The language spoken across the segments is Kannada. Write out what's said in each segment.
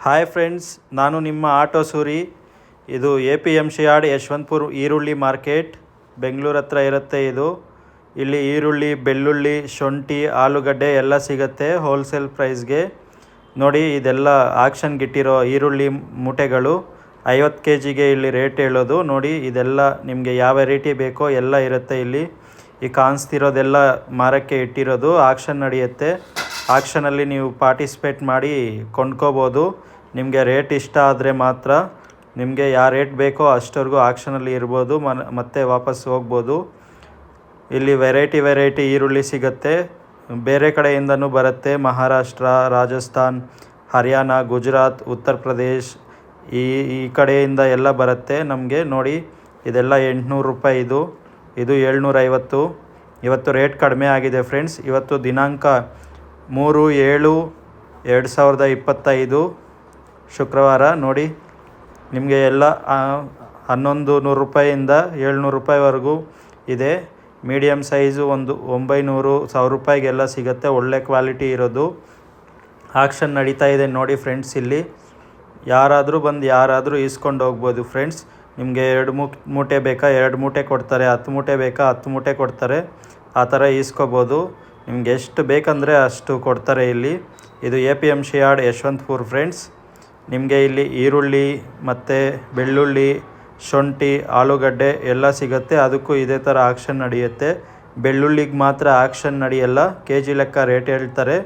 ಹಾಯ್ ಫ್ರೆಂಡ್ಸ್, ನಾನು ನಿಮ್ಮ ಆಟೋ ಸೂರಿ. ಇದು APMC ಯಾರ್ಡ್ ಯಶವಂತಪುರ ಈರುಳ್ಳಿ ಮಾರ್ಕೆಟ್, ಬೆಂಗಳೂರು ಹತ್ರ ಇರುತ್ತೆ ಇದು. ಇಲ್ಲಿ ಈರುಳ್ಳಿ, ಬೆಳ್ಳುಳ್ಳಿ, ಶುಂಠಿ, ಆಲೂಗಡ್ಡೆ ಎಲ್ಲ ಸಿಗುತ್ತೆ ಹೋಲ್ಸೇಲ್ ಪ್ರೈಸ್ಗೆ. ನೋಡಿ, ಇದೆಲ್ಲ ಆಕ್ಷನ್ಗಿಟ್ಟಿರೋ ಈರುಳ್ಳಿ ಮೂಟೆಗಳು 50 kgಗೆ ಇಲ್ಲಿ ರೇಟ್ ಹೇಳೋದು. ನೋಡಿ, ಇದೆಲ್ಲ ನಿಮಗೆ ಯಾವ ವೆರೈಟಿ ಬೇಕೋ ಎಲ್ಲ ಇರುತ್ತೆ ಇಲ್ಲಿ. ಈ ಕಾಣಿಸ್ತಿರೋದೆಲ್ಲ ಮಾರಕ್ಕೆ ಇಟ್ಟಿರೋದು. ಆಕ್ಷನ್ ನಡೆಯುತ್ತೆ. ಆಕ್ಷನಲ್ಲಿ ನೀವು ಪಾರ್ಟಿಸಿಪೇಟ್ ಮಾಡಿ ಕೊಂಡ್ಕೋಬೋದು. ನಿಮಗೆ ರೇಟ್ ಇಷ್ಟ ಆದರೆ ಮಾತ್ರ ನಿಮಗೆ ಯಾವ ರೇಟ್ ಬೇಕೋ ಅಷ್ಟವರೆಗೂ ಆಕ್ಷನಲ್ಲಿ ಇರ್ಬೋದು, ಮತ್ತೆ ವಾಪಸ್ ಹೋಗ್ಬೋದು. ಇಲ್ಲಿ ವೆರೈಟಿ ಈರುಳ್ಳಿ ಸಿಗುತ್ತೆ. ಬೇರೆ ಕಡೆಯಿಂದನೂ ಬರುತ್ತೆ. ಮಹಾರಾಷ್ಟ್ರ, ರಾಜಸ್ಥಾನ್, ಹರಿಯಾಣ, ಗುಜರಾತ್, ಉತ್ತರ ಪ್ರದೇಶ್ ಈ ಕಡೆಯಿಂದ ಎಲ್ಲ ಬರುತ್ತೆ ನಮಗೆ. ನೋಡಿ, ಇದೆಲ್ಲ 800 ರೂಪಾಯಿ. ಇದು 750. ಇವತ್ತು ರೇಟ್ ಕಡಿಮೆ ಆಗಿದೆ ಫ್ರೆಂಡ್ಸ್. ಇವತ್ತು ದಿನಾಂಕ 3/7/2025 ಶುಕ್ರವಾರ. ನೋಡಿ, ನಿಮಗೆ ಎಲ್ಲ 1100 ರೂಪಾಯಿಯಿಂದ 700 ರೂಪಾಯಿವರೆಗೂ ಇದೆ. ಮೀಡಿಯಮ್ ಸೈಜು ಒಂದು 900-1000 ರೂಪಾಯಿಗೆಲ್ಲ ಸಿಗುತ್ತೆ. ಒಳ್ಳೆ ಕ್ವಾಲಿಟಿ ಇರೋದು. ಆಕ್ಷನ್ ನಡೀತಾ ಇದೆ ನೋಡಿ ಫ್ರೆಂಡ್ಸ್. ಇಲ್ಲಿ ಯಾರಾದರೂ ಇಸ್ಕೊಂಡು ಹೋಗ್ಬೋದು ಫ್ರೆಂಡ್ಸ್. ನಿಮಗೆ 2 ಮೂಟೆ ಬೇಕಾ 2 ಮೂಟೆ ಕೊಡ್ತಾರೆ, 10 ಮೂಟೆ ಬೇಕಾ 10 ಮೂಟೆ ಕೊಡ್ತಾರೆ. ಆ ಥರ ಈಸ್ಕೋಬೋದು. ನಿಮ್ಗೆ ಎಷ್ಟು ಬೇಕಂದರೆ ಅಷ್ಟು ಕೊಡ್ತಾರೆ ಇಲ್ಲಿ. ಇದು APMC ಯಾರ್ಡ್ ಯಶವಂತಪುರ ಫ್ರೆಂಡ್ಸ್. ನಿಮಗೆ ಇಲ್ಲಿ ಈರುಳ್ಳಿ ಮತ್ತು ಬೆಳ್ಳುಳ್ಳಿ, ಶುಂಠಿ, ಆಲೂಗಡ್ಡೆ ಎಲ್ಲ ಸಿಗುತ್ತೆ. ಅದಕ್ಕೂ ಇದೇ ಥರ ಆಕ್ಷನ್ ನಡೆಯುತ್ತೆ. ಬೆಳ್ಳುಳ್ಳಿಗೆ ಮಾತ್ರ ಆಕ್ಷನ್ ನಡೆಯಲ್ಲ, KG ಲೆಕ್ಕ ರೇಟ್ ಹೇಳ್ತಾರೆ.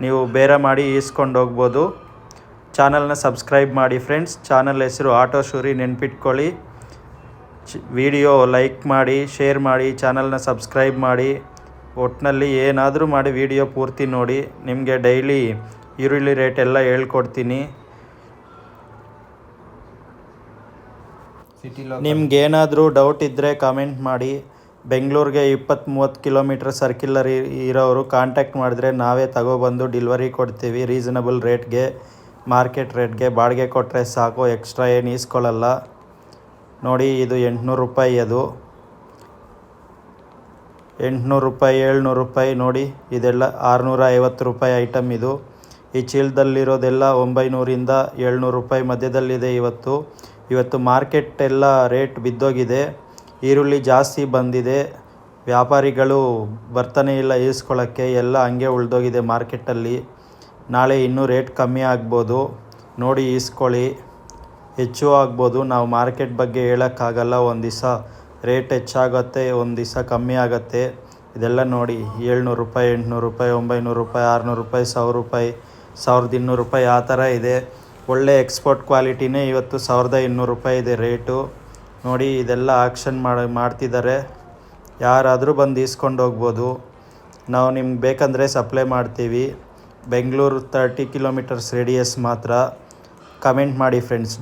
ನೀವು ಬೇರೆ ಮಾಡಿ ಈಸ್ಕೊಂಡು ಹೋಗ್ಬೋದು. ಚಾನಲ್ನ ಸಬ್ಸ್ಕ್ರೈಬ್ ಮಾಡಿ ಫ್ರೆಂಡ್ಸ್. ಚಾನಲ್ ಹೆಸರು ಆಟೋ ಸೂರಿ, ನೆನ್ಪಿಟ್ಕೊಳ್ಳಿ. ವಿಡಿಯೋ ಲೈಕ್ ಮಾಡಿ, ಶೇರ್ ಮಾಡಿ, ಚಾನಲ್ನ ಸಬ್ಸ್ಕ್ರೈಬ್ ಮಾಡಿ. ಒಟ್ಟಿನಲ್ಲಿ ಏನಾದರೂ ಮಾಡಿ ವಿಡಿಯೋ ಪೂರ್ತಿ ನೋಡಿ. ನಿಮಗೆ ಡೈಲಿ ಈರುಳ್ಳಿ ರೇಟ್ ಎಲ್ಲ ಹೇಳ್ಕೊಡ್ತೀನಿ. ನಿಮ್ಗೇನಾದರೂ ಡೌಟ್ ಇದ್ದರೆ ಕಾಮೆಂಟ್ ಮಾಡಿ. ಬೆಂಗಳೂರಿಗೆ 20-30 ಕಿಲೋಮೀಟ್ರ್ ಸರ್ಕ್ಯುಲರ್ ಇರೋರು ಕಾಂಟ್ಯಾಕ್ಟ್ ಮಾಡಿದ್ರೆ ನಾವೇ ತಗೊಬಂದು ಡೆಲಿವರಿ ಕೊಡ್ತೀವಿ ರೀಸನಬಲ್ ರೇಟ್ಗೆ, ಮಾರ್ಕೆಟ್ ರೇಟ್ಗೆ. ಬಾಡಿಗೆ ಕೊಟ್ಟರೆ ಸಾಕು, ಎಕ್ಸ್ಟ್ರಾ ಏನು ಈಸ್ಕೊಳ್ಳಲ್ಲ. ನೋಡಿ, ಇದು 800 ರೂಪಾಯಿ. ಅದು 800 ರೂಪಾಯಿ, 700 ರೂಪಾಯಿ. ನೋಡಿ, ಇದೆಲ್ಲ 650 ರೂಪಾಯಿ ಐಟಮ್ ಇದು. ಈ ಚೀಲದಲ್ಲಿರೋದೆಲ್ಲ 900ರಿಂದ 700 ರೂಪಾಯಿ ಮಧ್ಯದಲ್ಲಿದೆ. ಇವತ್ತು ಮಾರ್ಕೆಟ್ ಎಲ್ಲ ರೇಟ್ ಬಿದ್ದೋಗಿದೆ. ಈರುಳ್ಳಿ ಜಾಸ್ತಿ ಬಂದಿದೆ. ವ್ಯಾಪಾರಿಗಳು ಬರ್ತಾನೆ ಇಲ್ಲ ಈಸ್ಕೊಳ್ಳೋಕ್ಕೆ. ಎಲ್ಲ ಹಂಗೆ ಉಳಿದೋಗಿದೆ ಮಾರ್ಕೆಟಲ್ಲಿ. ನಾಳೆ ಇನ್ನೂ ರೇಟ್ ಕಮ್ಮಿ ಆಗ್ಬೋದು. ನೋಡಿ ಈಸ್ಕೊಳ್ಳಿ. ಹೆಚ್ಚು ಆಗ್ಬೋದು. ನಾವು ಮಾರ್ಕೆಟ್ ಬಗ್ಗೆ ಹೇಳೋಕ್ಕಾಗಲ್ಲ. ಒಂದು ದಿವಸ ರೇಟ್ ಹೆಚ್ಚಾಗುತ್ತೆ, ಒಂದು ದಿವಸ ಕಮ್ಮಿ ಆಗುತ್ತೆ. ಇದೆಲ್ಲ ನೋಡಿ, 700 ರೂಪಾಯಿ, 800 ರೂಪಾಯಿ, 900 ರೂಪಾಯಿ, 600 ರೂಪಾಯಿ, 1000 ರೂಪಾಯಿ, 1200 ರೂಪಾಯಿ ಆ ಥರ ಇದೆ. ಒಳ್ಳೆ ಎಕ್ಸ್ಪೋರ್ಟ್ ಕ್ವಾಲಿಟಿನೇ. ಇವತ್ತು 1200 ರೂಪಾಯಿ ಇದೆ ರೇಟು. ನೋಡಿ, ಇದೆಲ್ಲ ಆಕ್ಷನ್ ಮಾಡ್ತಿದ್ದಾರೆ. ಯಾರಾದರೂ ಬಂದು ಈಸ್ಕೊಂಡು ಹೋಗ್ಬೋದು. ನಾವು ನಿಮ್ಗೆ ಬೇಕಂದರೆ ಸಪ್ಲೈ ಮಾಡ್ತೀವಿ. ಬೆಂಗಳೂರು 30 ಕಿಲೋಮೀಟರ್ಸ್ ರೇಡಿಯಸ್ ಮಾತ್ರ. ಕಮೆಂಟ್ ಮಾಡಿ ಫ್ರೆಂಡ್ಸ್.